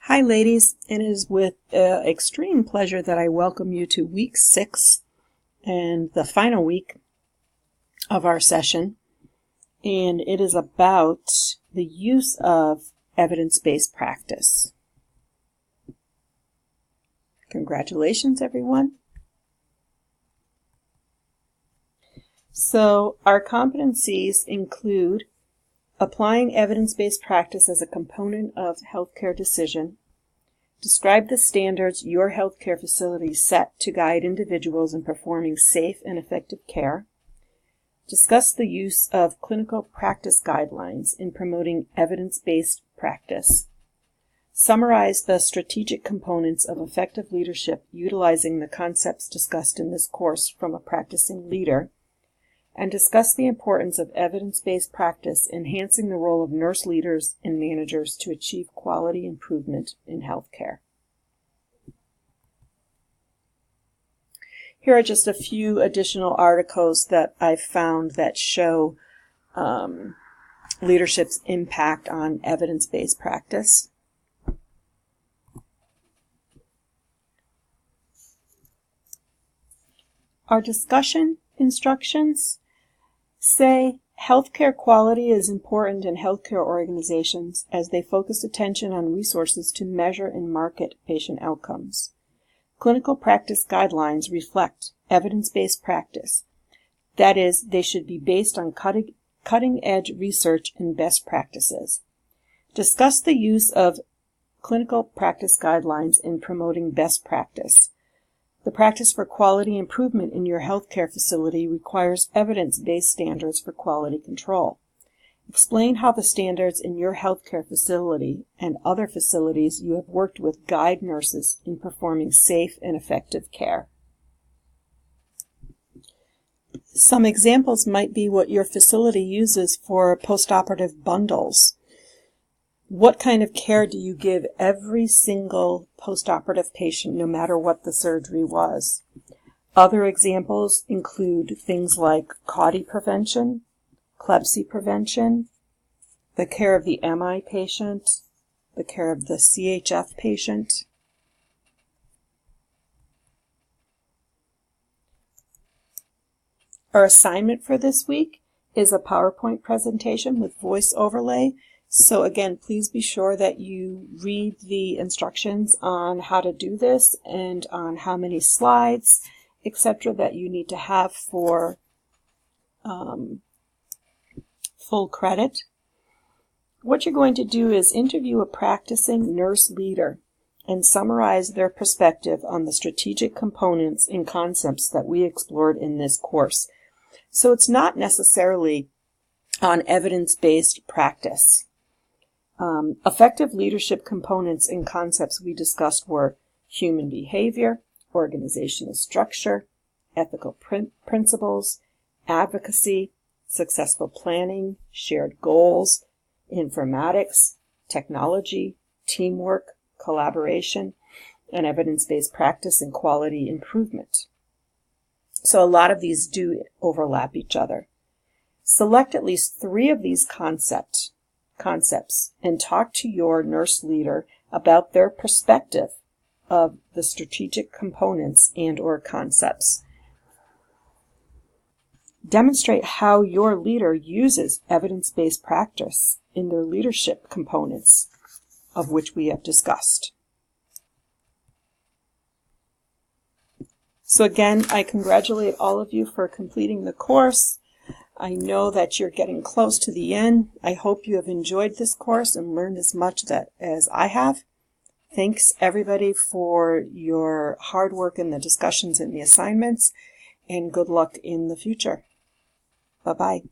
Hi ladies, it is with extreme pleasure that I welcome you to week 6 and the final week of our session, and it is about the use of evidence-based practice. Congratulations everyone. So our competencies include applying evidence-based practice as a component of healthcare decision. Describe the standards your healthcare facility set to guide individuals in performing safe and effective care. Discuss the use of clinical practice guidelines in promoting evidence-based practice. Summarize the strategic components of effective leadership utilizing the concepts discussed in this course from a practicing leader. And discuss the importance of evidence-based practice enhancing the role of nurse leaders and managers to achieve quality improvement in healthcare. Here are just a few additional articles that I've found that show leadership's impact on evidence-based practice. Our discussion instructions say healthcare quality is important in healthcare organizations as they focus attention on resources to measure and market patient outcomes. Clinical practice guidelines reflect evidence-based practice. That is, they should be based on cutting-edge research and best practices. Discuss the use of clinical practice guidelines in promoting best practice. The practice for quality improvement in your healthcare facility requires evidence-based standards for quality control. Explain how the standards in your healthcare facility and other facilities you have worked with guide nurses in performing safe and effective care. Some examples might be what your facility uses for postoperative bundles. What kind of care do you give every single postoperative patient, no matter what the surgery was? Other examples include things like CAUTI prevention, CLEBSI prevention, the care of the MI patient, the care of the CHF patient. Our assignment for this week is a PowerPoint presentation with voice overlay. So again, please be sure that you read the instructions on how to do this and on how many slides, etc. that you need to have for full credit. What you're going to do is interview a practicing nurse leader and summarize their perspective on the strategic components and concepts that we explored in this course. So it's not necessarily on evidence-based practice. Effective leadership components and concepts we discussed were human behavior, organizational structure, ethical principles, advocacy, successful planning, shared goals, informatics, technology, teamwork, collaboration, and evidence-based practice and quality improvement. So a lot of these do overlap each other. Select at least 3 of these concepts and talk to your nurse leader about their perspective of the strategic components and/or concepts. Demonstrate how your leader uses evidence-based practice in their leadership components, of which we have discussed. So again, I congratulate all of you for completing the course. I know that you're getting close to the end. I hope you have enjoyed this course and learned as much as I have. Thanks everybody for your hard work in the discussions and the assignments, and good luck in the future. Bye-bye.